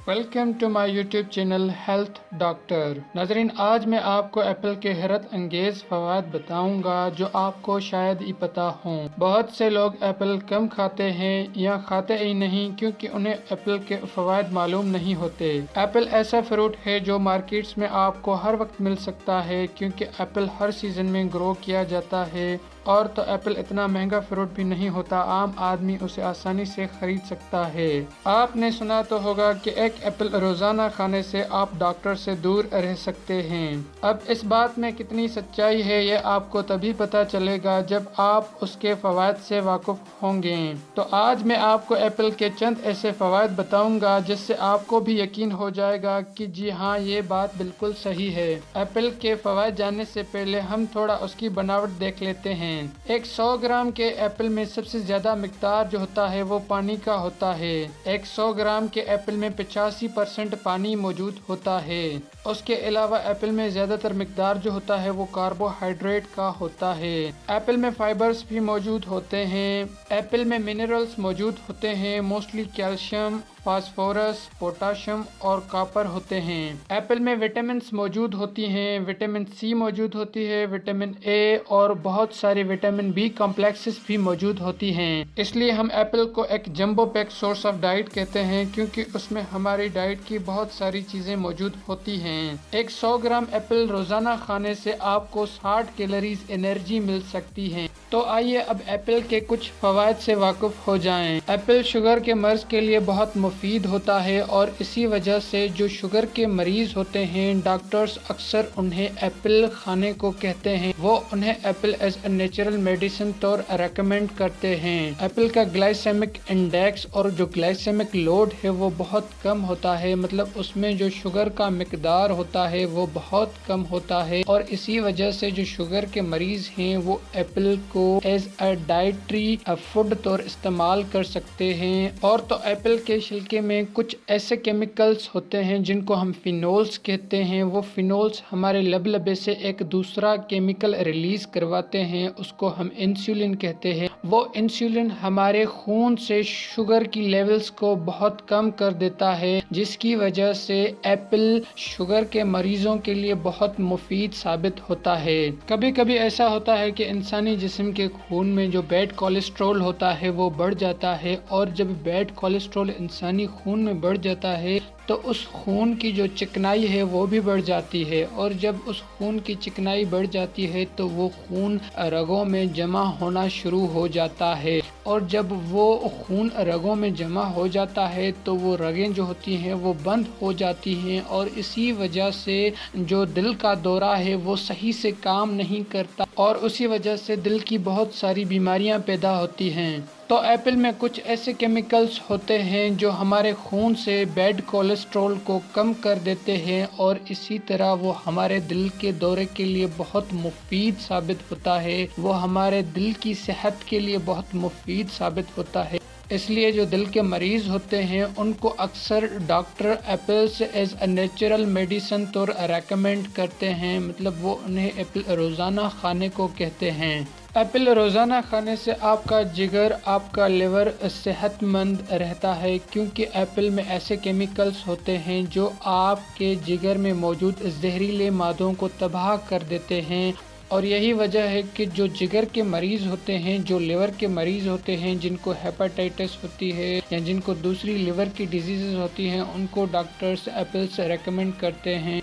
Welcome to my YouTube channel health doctor. नाजरीन, आज मैं आपको एप्पल के हैरत अंगेज फवाद बताऊंगा जो आपको शायद ही पता हों। बहुत से लोग एप्पल कम खाते हैं या खाते ही नहीं क्योंकि उन्हें एप्पल के फवाद मालूम नहीं होते। एप्पल ऐसा फ्रूट है जो मार्केट्स में आपको हर वक्त मिल सकता है क्योंकि एप्पल हर सीजन में ग्रो किया जाता है। और तो एप्पल इतना महंगा फ्रूट भी नहीं होता, आम आदमी उसे आसानी से खरीद सकता है। आपने सुना तो होगा कि एक एप्पल रोजाना खाने से आप डॉक्टर से दूर रह सकते हैं। अब इस बात में कितनी सच्चाई है ये आपको तभी पता चलेगा जब आप उसके फवाद से वाकिफ होंगे। तो आज मैं आपको एप्पल के चंद ऐसे फवाद बताऊंगा जिससे आपको भी यकीन हो जाएगा कि जी हाँ, ये बात बिल्कुल सही है। एप्पल के फवाद जानने से पहले हम थोड़ा उसकी बनावट देख लेते हैं। एक 100 ग्राम के एप्पल में सबसे ज्यादा मिकदार जो होता है वो पानी का होता है। एक 100 ग्राम के एप्पल में 85% पानी मौजूद होता है। उसके अलावा एप्पल में ज्यादातर मिकदार जो होता है वो कार्बोहाइड्रेट का होता है। एप्पल में फाइबर्स भी मौजूद होते हैं। एप्पल में मिनरल्स मौजूद होते हैं, मोस्टली कैल्शियम, फास्फोरस, पोटाशियम और कॉपर होते हैं। एप्पल में विटामिन्स मौजूद होती हैं, विटामिन सी मौजूद होती है, विटामिन ए और बहुत सारे विटामिन बी कॉम्प्लेक्सेस भी मौजूद होती हैं। इसलिए हम एप्पल को एक jumbo pack source of diet कहते हैं क्योंकि उसमें हमारी डाइट की बहुत सारी चीजें मौजूद होती हैं। एक 100 ग्राम एप्पल रोजाना खाने से आपको 60 कैलोरीज एनर्जी मिल सकती है। तो आइए अब एप्पल के कुछ फवाद से वाकिफ हो जाएं। एप्पल शुगर के मर्ज के लिए बहुत मुफीद होता है और इसी वजह से जो शुगर के मरीज होते हैं डॉक्टर्स अक्सर उन्हें एप्पल खाने को कहते हैं। वो उन्हें apple as a natural medicine तौर रेकमेंड करते हैं। एप्पल का ग्लाइसेमिक इंडेक्स और जो ग्लाइसेमिक लोड है वो बहुत कम होता है, मतलब उसमें जो शुगर का मिकदार होता है वो बहुत कम होता है और इसी वजह से जो शुगर के मरीज हैं वो एप्पल को एज अ डाइटरी फूड तौर इस्तेमाल कर सकते हैं। और तो एप्पल के छिलके में कुछ ऐसे केमिकल्स होते हैं जिनको हम फिनोल्स कहते हैं। वो फिनोल्स हमारे लबे से एक दूसरा केमिकल रिलीज करवाते हैं, उसको हम इंसुलिन कहते हैं। वो इंसुलिन हमारे खून से शुगर की लेवल्स को बहुत कम कर देता है, जिसकी वजह से एप्पल शुगर के मरीजों के लिए बहुत मुफीद साबित होता है। कभी कभी ऐसा होता है कि इंसानी जिस्म के खून में जो बैड कोलेस्ट्रॉल होता है वो बढ़ जाता है और जब बैड कोलेस्ट्रॉल इंसानी खून में बढ़ जाता है तो उस खून की जो चिकनाई है वो भी बढ़ जाती है और जब उस खून की चिकनाई बढ़ जाती है तो वो खून रगों में जमा होना शुरू हो जाता है और जब वो खून रगों में जमा हो जाता है तो वो रगें जो होती हैं वो बंद हो जाती हैं और इसी वजह से जो दिल का दौरा है वो सही से काम नहीं करता और उसी वजह से दिल की बहुत सारी बीमारियां पैदा होती हैं। तो एप्पल में कुछ ऐसे केमिकल्स होते हैं जो हमारे खून से बैड कोलेस्ट्रॉल को कम कर देते हैं और इसी तरह वो हमारे दिल के दौरे के लिए बहुत मुफीद साबित होता है। वो हमारे दिल की सेहत के लिए बहुत मुफीद साबित होता है। इसलिए जो दिल के मरीज होते हैं उनको अक्सर डॉक्टर एप्पल से एज अ नेचुरल मेडिसिन तौर रेकमेंड करते हैं, मतलब वो उन्हें एप्पल रोज़ाना खाने को कहते हैं। एप्पल रोज़ाना खाने से आपका जिगर, आपका लिवर सेहतमंद रहता है क्योंकि एप्पल में ऐसे केमिकल्स होते हैं जो आपके जिगर में मौजूद जहरीले मादों को तबाह कर देते हैं। और यही वजह है कि जो जिगर के मरीज़ होते हैं, जो लिवर के मरीज़ होते हैं, जिनको हेपेटाइटिस होती है या जिनको दूसरी लिवर की डिजीज़ होती हैं, उनको डॉक्टर्स एप्पल से रेकमेंड करते हैं।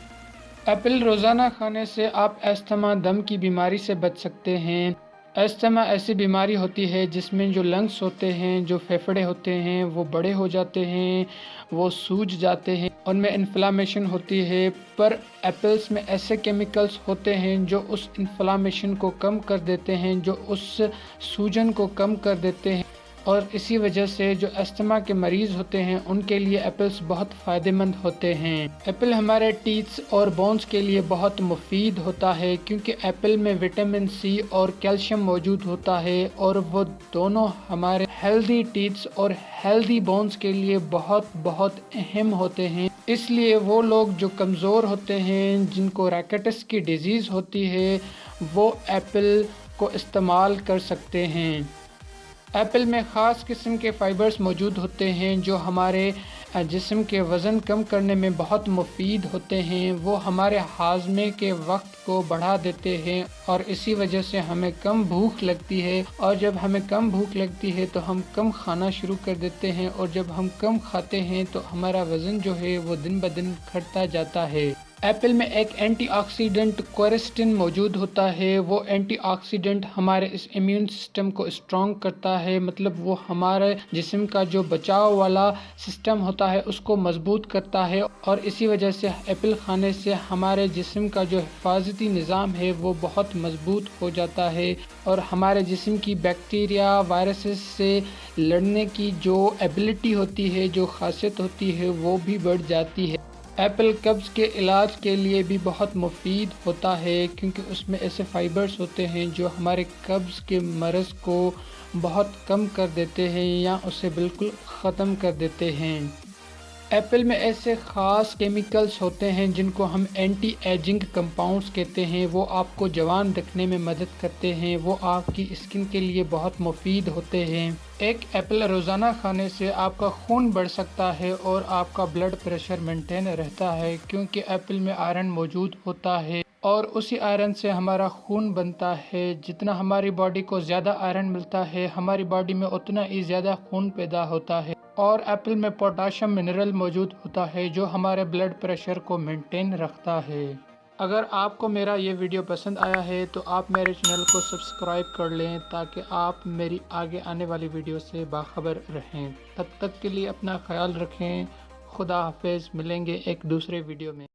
एप्पल रोज़ाना खाने से आप अस्थमा, दम की बीमारी से बच सकते हैं। अस्थमा ऐसी बीमारी होती है जिसमें जो लंग्स होते हैं, जो फेफड़े होते हैं वो बड़े हो जाते हैं, वो सूज जाते हैं, उनमें इन्फ्लामेशन होती है। पर एप्पल्स में ऐसे केमिकल्स होते हैं जो उस इन्फ्लामेशन को कम कर देते हैं, जो उस सूजन को कम कर देते हैं और इसी वजह से जो अस्थमा के मरीज़ होते हैं उनके लिए एप्पल्स बहुत फ़ायदेमंद होते हैं। एप्पल हमारे टीथ्स और बोन्स के लिए बहुत मुफीद होता है क्योंकि एप्पल में विटामिन सी और कैल्शियम मौजूद होता है और वो दोनों हमारे हेल्दी टीथ्स और हेल्दी बोन्स के लिए बहुत बहुत अहम होते हैं। इसलिए वो लोग जो कमज़ोर होते हैं, जिनको रैकेटिस की डिजीज़ होती है, वो एप्पल को इस्तेमाल कर सकते हैं। एप्पल में ख़ास किस्म के फ़ाइबर्स मौजूद होते हैं जो हमारे जिस्म के वज़न कम करने में बहुत मुफीद होते हैं। वो हमारे हाजमे के वक्त को बढ़ा देते हैं और इसी वजह से हमें कम भूख लगती है, और जब हमें कम भूख लगती है तो हम कम खाना शुरू कर देते हैं, और जब हम कम खाते हैं तो हमारा वज़न जो है वो दिन ब दिन घटता जाता है। एप्पल में एक एंटीऑक्सीडेंट क्वेरसेटिन मौजूद होता है। वो एंटीऑक्सीडेंट हमारे इस इम्यून सिस्टम को स्ट्रॉन्ग करता है, मतलब वो हमारे जिस्म का जो बचाव वाला सिस्टम होता है उसको मजबूत करता है, और इसी वजह से एप्पल खाने से हमारे जिस्म का जो हिफाजती निज़ाम है वो बहुत मजबूत हो जाता है, और हमारे जिस्म की बैक्टीरिया वायरसेस से लड़ने की जो एबिलिटी होती है, जो खासियत होती है, वो भी बढ़ जाती है। एप्पल कब्ज़ के इलाज के लिए भी बहुत मुफीद होता है, क्योंकि उसमें ऐसे फाइबर्स होते हैं जो हमारे कब्ज़ के मर्ज़ को बहुत कम कर देते हैं या उसे बिल्कुल ख़त्म कर देते हैं। एप्पल में ऐसे ख़ास केमिकल्स होते हैं जिनको हम एंटी एजिंग कंपाउंड्स कहते हैं। वो आपको जवान रखने में मदद करते हैं, वो आपकी स्किन के लिए बहुत मुफीद होते हैं। एक एप्पल रोज़ाना खाने से आपका खून बढ़ सकता है और आपका ब्लड प्रेशर मेंटेन रहता है, क्योंकि एप्पल में आयरन मौजूद होता है और उसी आयरन से हमारा खून बनता है। जितना हमारी बॉडी को ज़्यादा आयरन मिलता है, हमारी बॉडी में उतना ही ज़्यादा खून पैदा होता है। और एप्पल में पोटाशियम मिनरल मौजूद होता है जो हमारे ब्लड प्रेशर को मेंटेन रखता है। अगर आपको मेरा ये वीडियो पसंद आया है तो आप मेरे चैनल को सब्सक्राइब कर लें, ताकि आप मेरी आगे आने वाली वीडियो से बाखबर रहें। तब तक के लिए अपना ख्याल रखें। खुदा हाफिज़। मिलेंगे एक दूसरे वीडियो में।